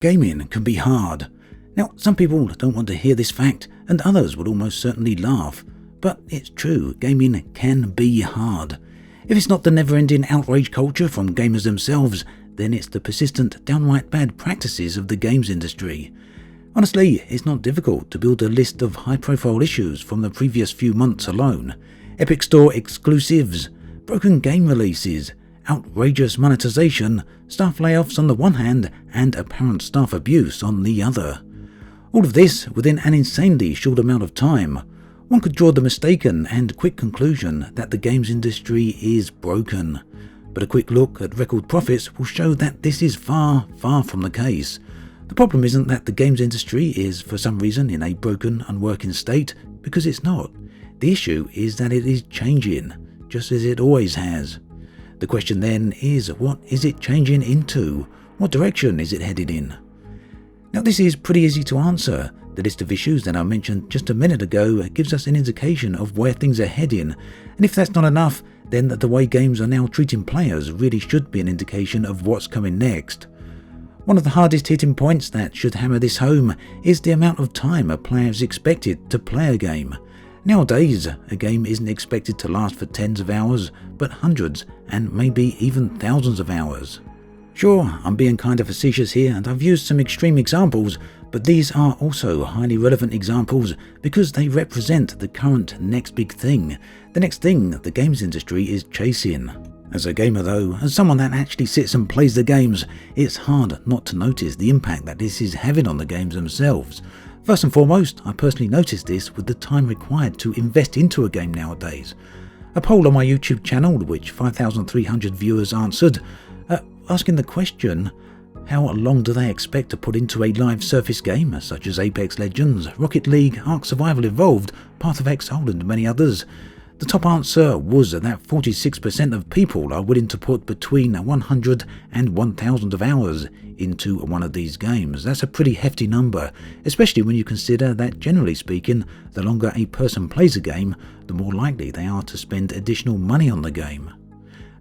Gaming can be hard. Now, some people don't want to hear this fact, and others would almost certainly laugh. But it's true, gaming can be hard. If it's not the never-ending outrage culture from gamers themselves, then it's the persistent, downright bad practices of the games industry. Honestly, it's not difficult to build a list of high-profile issues from the previous few months alone. Epic Store exclusives, broken game releases, outrageous monetization, staff layoffs on the one hand, and apparent staff abuse on the other. All of this within an insanely short amount of time. One could draw the mistaken and quick conclusion that the games industry is broken. But a quick look at record profits will show that this is far, far from the case. The problem isn't that the games industry is for some reason in a broken, unworking state, because it's not. The issue is that it is changing, just as it always has. The question then is, what is it changing into? What direction is it headed in? Now, this is pretty easy to answer. The list of issues that I mentioned just a minute ago gives us an indication of where things are heading, and if that's not enough, then the way games are now treating players really should be an indication of what's coming next. One of the hardest hitting points that should hammer this home is the amount of time a player is expected to play a game. Nowadays, a game isn't expected to last for tens of hours, but hundreds and maybe even thousands of hours. Sure, I'm being kind of facetious here and I've used some extreme examples, but these are also highly relevant examples because they represent the current next big thing, the next thing the games industry is chasing. As a gamer though, as someone that actually sits and plays the games, it's hard not to notice the impact that this is having on the games themselves. First and foremost, I personally noticed this with the time required to invest into a game nowadays. A poll on my YouTube channel, which 5,300 viewers answered, asking the question, how long do they expect to put into a live service game such as Apex Legends, Rocket League, Ark Survival Evolved, Path of Exile and many others? The top answer was that 46% of people are willing to put between 100 and 1,000 of hours into one of these games. That's a pretty hefty number, especially when you consider that generally speaking, the longer a person plays a game, the more likely they are to spend additional money on the game.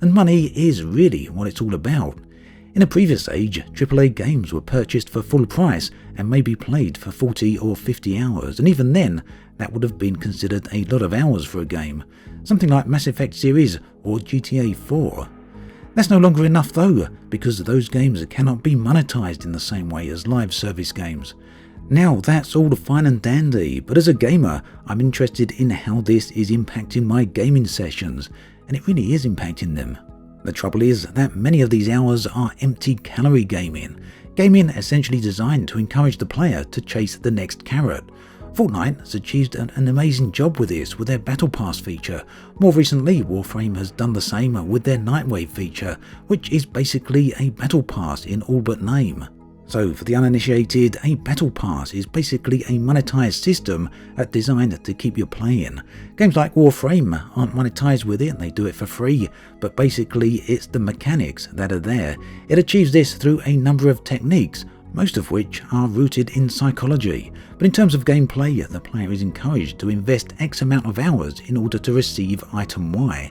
And money is really what it's all about. In a previous age, AAA games were purchased for full price and maybe played for 40 or 50 hours, and even then, that would have been considered a lot of hours for a game, something like Mass Effect series or GTA 4. That's no longer enough though, because those games cannot be monetized in the same way as live service games. Now that's all fine and dandy, but as a gamer, I'm interested in how this is impacting my gaming sessions, and it really is impacting them. The trouble is that many of these hours are empty calorie gaming essentially designed to encourage the player to chase the next carrot. Fortnite has achieved an amazing job with this with their Battle Pass feature. More recently, Warframe has done the same with their Nightwave feature, which is basically a Battle Pass in all but name. So for the uninitiated, a Battle Pass is basically a monetized system designed to keep you playing. Games like Warframe aren't monetized with it, they do it for free, but basically it's the mechanics that are there. It achieves this through a number of techniques, most of which are rooted in psychology. But in terms of gameplay, the player is encouraged to invest X amount of hours in order to receive item Y.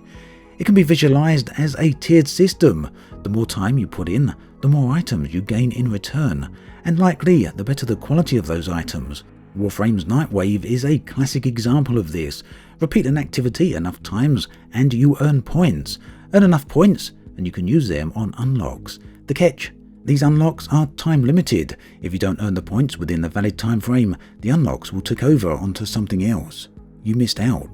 It can be visualized as a tiered system. The more time you put in, the more items you gain in return, and likely the better the quality of those items. Warframe's Nightwave is a classic example of this. Repeat an activity enough times and you earn points. Earn enough points and you can use them on unlocks. The catch: these unlocks are time limited. If you don't earn the points within the valid time frame, the unlocks will take over onto something else. You missed out.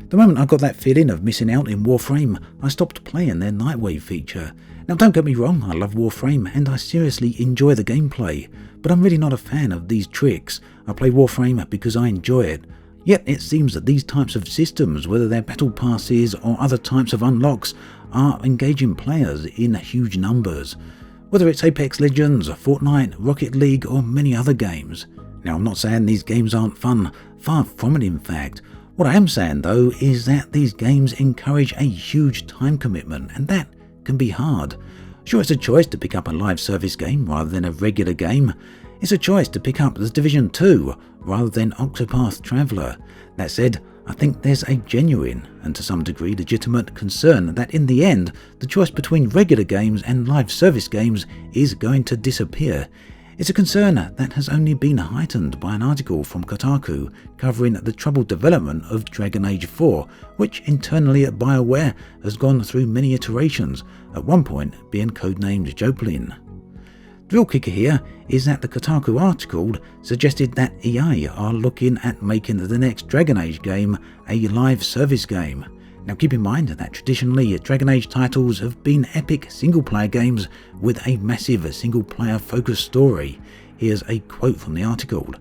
The moment I got that feeling of missing out in Warframe, I stopped playing their Nightwave feature. Now don't get me wrong, I love Warframe and I seriously enjoy the gameplay, but I'm really not a fan of these tricks. I play Warframe because I enjoy it. Yet it seems that these types of systems, whether they're battle passes or other types of unlocks, are engaging players in huge numbers. Whether it's Apex Legends, Fortnite, Rocket League or many other games. Now I'm not saying these games aren't fun, far from it in fact. What I am saying though is that these games encourage a huge time commitment, and that can be hard. Sure, it's a choice to pick up a live service game rather than a regular game. It's a choice to pick up The Division 2 rather than Octopath Traveler. That said, I think there's a genuine and to some degree legitimate concern that in the end, the choice between regular games and live service games is going to disappear. It's a concern that has only been heightened by an article from Kotaku covering the troubled development of Dragon Age 4, which internally at BioWare has gone through many iterations, at one point being codenamed Joplin. The real kicker here is that the Kotaku article suggested that EA are looking at making the next Dragon Age game a live service game. Now keep in mind that traditionally Dragon Age titles have been epic single-player games with a massive single-player focused story. Here's a quote from the article.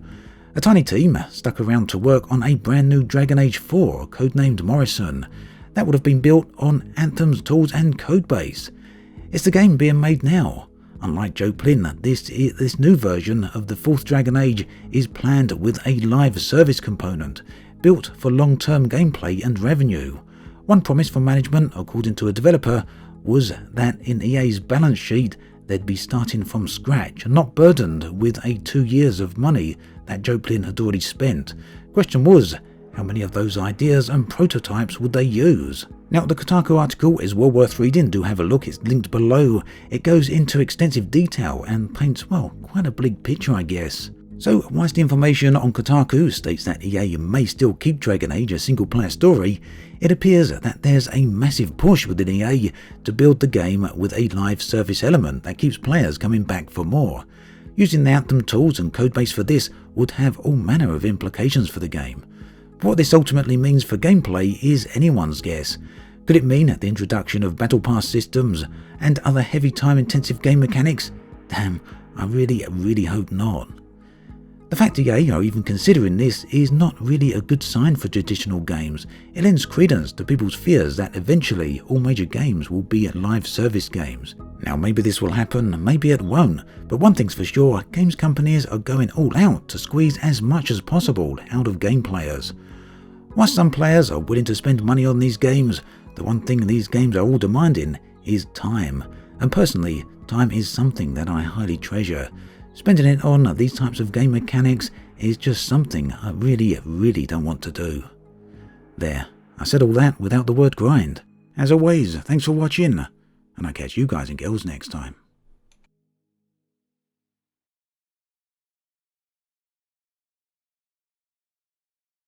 A tiny team stuck around to work on a brand new Dragon Age 4 codenamed Morrison that would have been built on Anthem's tools and codebase. It's the game being made now. Unlike Joplin, this new version of the 4th Dragon Age is planned with a live service component, built for long-term gameplay and revenue. One promise from management, according to a developer, was that in EA's balance sheet they'd be starting from scratch and not burdened with 2 years of money that Joplin had already spent. Question was, how many of those ideas and prototypes would they use? Now, the Kotaku article is well worth reading. Do have a look, it's linked below. It goes into extensive detail and paints, well, quite a bleak picture, I guess. So, whilst the information on Kotaku states that EA may still keep Dragon Age a single-player story, it appears that there's a massive push within EA to build the game with a live service element that keeps players coming back for more. Using the Anthem tools and codebase for this would have all manner of implications for the game. But what this ultimately means for gameplay is anyone's guess. Could it mean the introduction of battle pass systems and other heavy time-intensive game mechanics? Damn, I really hope not. The fact EA are even considering this is not really a good sign for traditional games. It lends credence to people's fears that eventually all major games will be live service games. Now maybe this will happen, maybe it won't, but one thing's for sure, games companies are going all out to squeeze as much as possible out of game players. While some players are willing to spend money on these games, the one thing these games are all demanding is time. And personally, time is something that I highly treasure. Spending it on these types of game mechanics is just something I really don't want to do. There, I said all that without the word grind. As always, thanks for watching, and I'll catch you guys and girls next time.